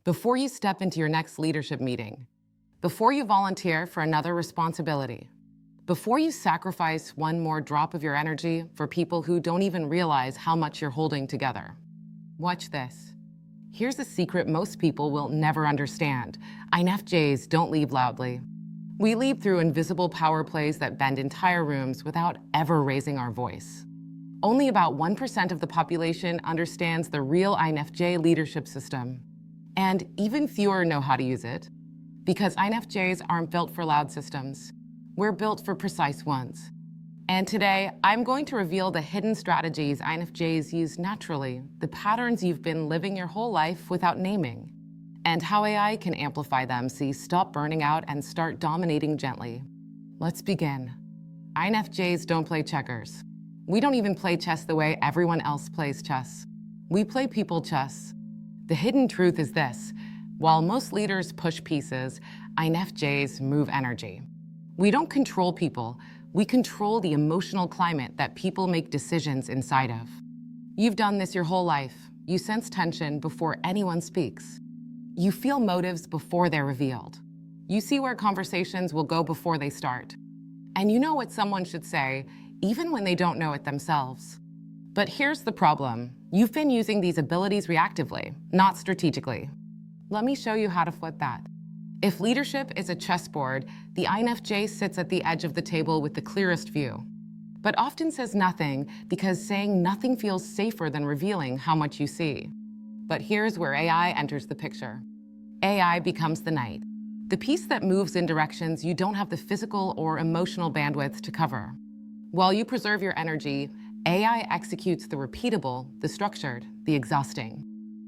before you step into your next leadership meeting, before you volunteer for another responsibility, before you sacrifice one more drop of your energy for people who don't even realize how much you're holding together. Watch this. Here's a secret most people will never understand. INFJs don't lead loudly. We lead through invisible power plays that bend entire rooms without ever raising our voice. Only about 1% of the population understands the real INFJ leadership system. And even fewer know how to use it. Because INFJs aren't built for loud systems. We're built for precise ones. And today, I'm going to reveal the hidden strategies INFJs use naturally, the patterns you've been living your whole life without naming, and how AI can amplify them so you stop burning out and start dominating gently. Let's begin. INFJs don't play checkers. We don't even play chess the way everyone else plays chess. We play people chess. The hidden truth is this: while most leaders push pieces, INFJs move energy. We don't control people, we control the emotional climate that people make decisions inside of. You've done this your whole life. You sense tension before anyone speaks. You feel motives before they're revealed. You see where conversations will go before they start. And you know what someone should say, even when they don't know it themselves. But here's the problem. You've been using these abilities reactively, not strategically. Let me show you how to flip that. If leadership is a chessboard, the INFJ sits at the edge of the table with the clearest view, but often says nothing because saying nothing feels safer than revealing how much you see. But here's where AI enters the picture. AI becomes the knight, the piece that moves in directions you don't have the physical or emotional bandwidth to cover. While you preserve your energy, AI executes the repeatable, the structured, the exhausting.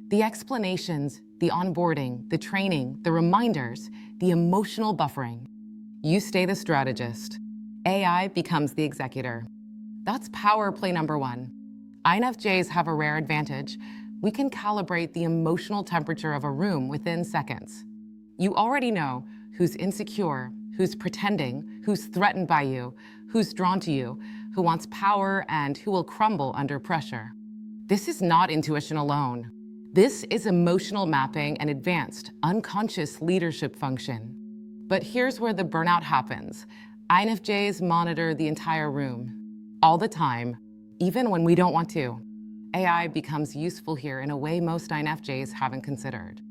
The explanations, the onboarding, the training, the reminders, the emotional buffering. You stay the strategist. AI becomes the executor. That's power play number one. INFJs have a rare advantage. We can calibrate the emotional temperature of a room within seconds. You already know who's insecure, who's pretending, who's threatened by you, who's drawn to you, who wants power, and who will crumble under pressure. This is not intuition alone. This is emotional mapping and advanced, unconscious leadership function. But here's where the burnout happens. INFJs monitor the entire room, all the time, even when we don't want to. AI becomes useful here in a way most INFJs haven't considered.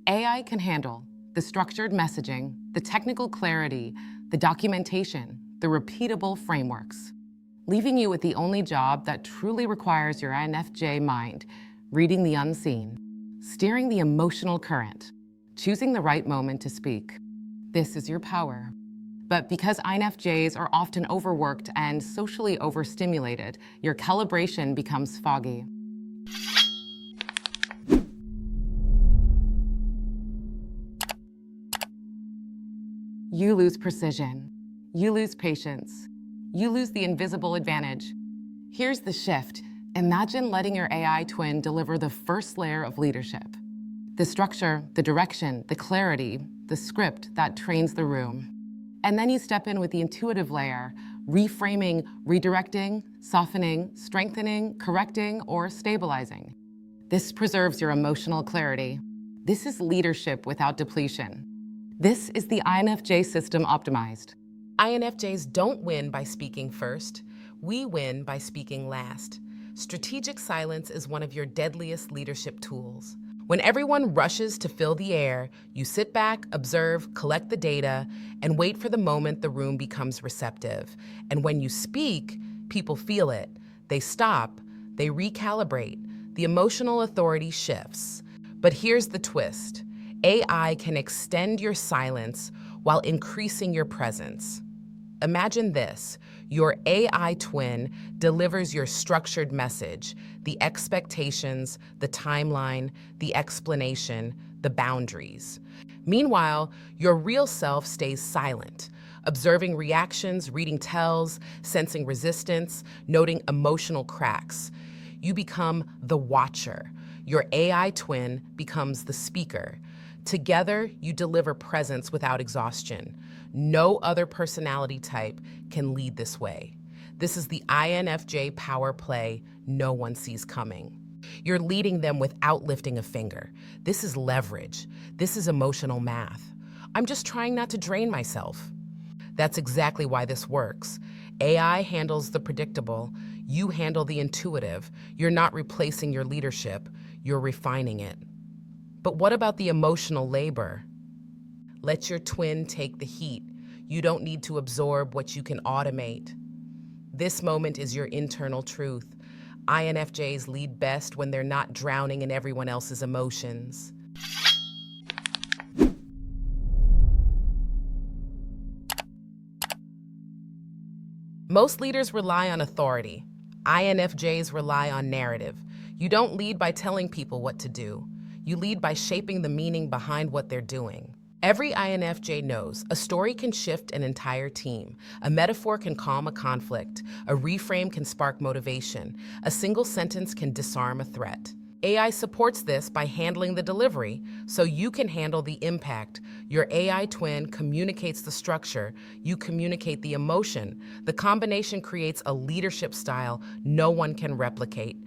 AI can handle the structured messaging, the technical clarity, the documentation, the repeatable frameworks, leaving you with the only job that truly requires your INFJ mind: reading the unseen, steering the emotional current, choosing the right moment to speak. This is your power. But because INFJs are often overworked and socially overstimulated, your calibration becomes foggy. You lose precision. You lose patience. You lose the invisible advantage. Here's the shift. Imagine letting your AI twin deliver the first layer of leadership. The structure, the direction, the clarity, the script that trains the room. And then you step in with the intuitive layer, reframing, redirecting, softening, strengthening, correcting, or stabilizing. This preserves your emotional clarity. This is leadership without depletion. This is the INFJ system optimized. INFJs don't win by speaking first. We win by speaking last. Strategic silence is one of your deadliest leadership tools. When everyone rushes to fill the air, you sit back, observe, collect the data, and wait for the moment the room becomes receptive. And when you speak, people feel it. They stop, they recalibrate. The emotional authority shifts. But here's the twist. AI can extend your silence while increasing your presence. Imagine this. Your AI twin delivers your structured message, the expectations, the timeline, the explanation, the boundaries. Meanwhile, your real self stays silent, observing reactions, reading tells, sensing resistance, noting emotional cracks. You become the watcher. Your AI twin becomes the speaker. Together, you deliver presence without exhaustion. No other personality type can lead this way. This is the INFJ power play no one sees coming. You're leading them without lifting a finger. This is leverage. This is emotional math. I'm just trying not to drain myself. That's exactly why this works. AI handles the predictable. You handle the intuitive. You're not replacing your leadership. You're refining it. But what about the emotional labor? Let your twin take the heat. You don't need to absorb what you can automate. This moment is your internal truth. INFJs lead best when they're not drowning in everyone else's emotions. Most leaders rely on authority. INFJs rely on narrative. You don't lead by telling people what to do. You lead by shaping the meaning behind what they're doing. Every INFJ knows a story can shift an entire team. A metaphor can calm a conflict. A reframe can spark motivation. A single sentence can disarm a threat. AI supports this by handling the delivery, so you can handle the impact. Your AI twin communicates the structure. You communicate the emotion. The combination creates a leadership style no one can replicate.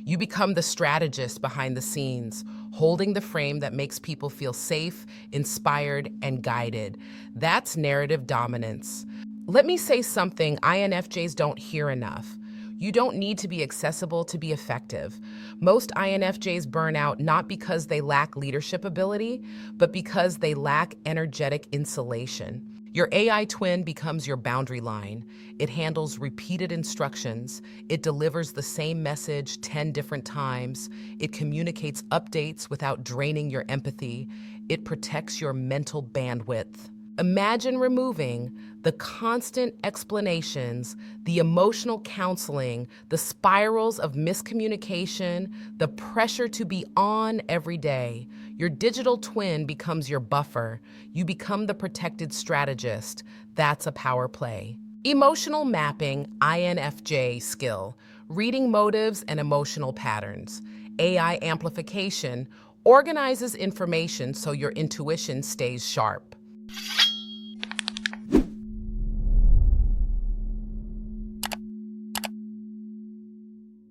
You become the strategist behind the scenes, holding the frame that makes people feel safe, inspired, and guided. That's narrative dominance. Let me say something INFJs don't hear enough. You don't need to be accessible to be effective. Most INFJs burn out not because they lack leadership ability, but because they lack energetic insulation. Your AI twin becomes your boundary line. It handles repeated instructions. It delivers the same message 10 different times. It communicates updates without draining your empathy. It protects your mental bandwidth. Imagine removing the constant explanations, the emotional counseling, the spirals of miscommunication, the pressure to be on every day. Your digital twin becomes your buffer. You become the protected strategist. That's a power play. Emotional mapping, INFJ skill, reading motives and emotional patterns. AI amplification organizes information so your intuition stays sharp.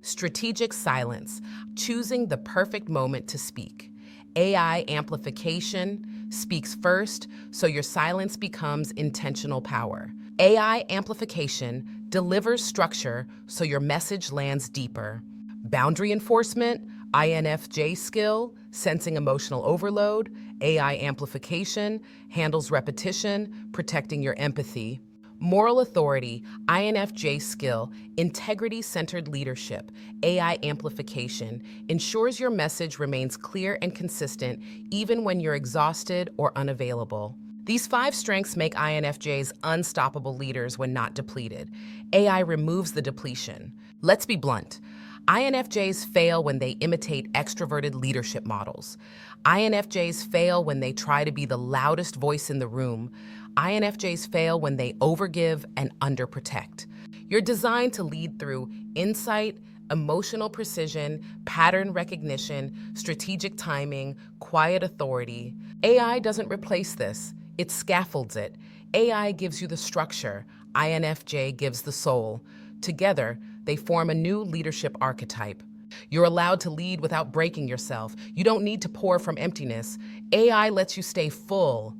Strategic silence, choosing the perfect moment to speak. AI amplification speaks first, so your silence becomes intentional power. AI amplification delivers structure, so your message lands deeper. Boundary enforcement, INFJ skill, sensing emotional overload. AI amplification handles repetition, protecting your empathy. Moral authority, INFJ skill, integrity-centered leadership, AI amplification, ensures your message remains clear and consistent even when you're exhausted or unavailable. These 5 strengths make INFJs unstoppable leaders when not depleted. AI removes the depletion. Let's be blunt. INFJs fail when they imitate extroverted leadership models. INFJs fail when they try to be the loudest voice in the room. INFJs fail when they overgive and underprotect. You're designed to lead through insight, emotional precision, pattern recognition, strategic timing, quiet authority. AI doesn't replace this. It scaffolds it. AI gives you the structure. INFJ gives the soul. Together, they form a new leadership archetype. You're allowed to lead without breaking yourself. You don't need to pour from emptiness. AI lets you stay full.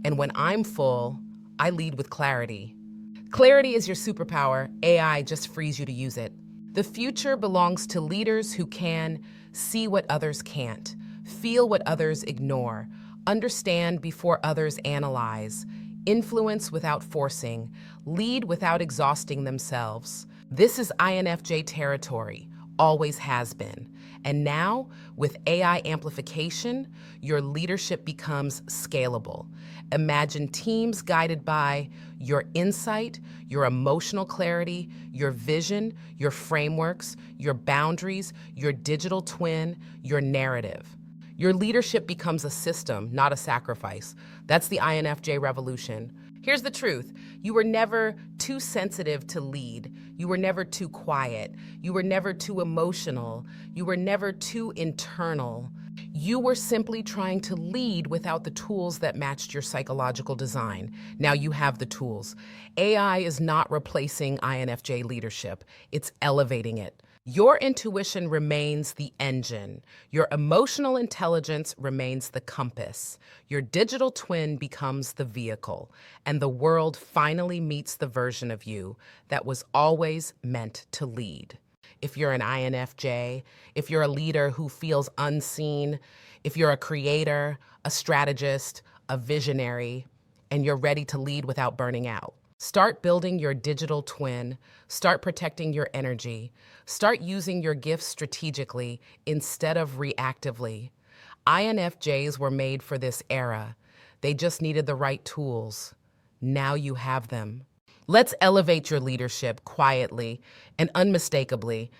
And when I'm full, I lead with clarity. Clarity is your superpower. AI just frees you to use it. The future belongs to leaders who can see what others can't, feel what others ignore, understand before others analyze, influence without forcing, lead without exhausting themselves. This is INFJ territory, always has been. And now, with AI amplification, your leadership becomes scalable. Imagine teams guided by your insight, your emotional clarity, your vision, your frameworks, your boundaries, your digital twin, your narrative. Your leadership becomes a system, not a sacrifice. That's the INFJ revolution. Here's the truth. You were never too sensitive to lead. You were never too quiet. You were never too emotional. You were never too internal. You were simply trying to lead without the tools that matched your psychological design. Now you have the tools. AI is not replacing INFJ leadership. It's elevating it. Your intuition remains the engine. Your emotional intelligence remains the compass. Your digital twin becomes the vehicle, and the world finally meets the version of you that was always meant to lead. If you're an INFJ, if you're a leader who feels unseen, if you're a creator, a strategist, a visionary, and you're ready to lead without burning out, start building your digital twin, start protecting your energy, start using your gifts strategically instead of reactively. INFJs were made for this era. They just needed the right tools. Now you have them. Let's elevate your leadership quietly and unmistakably.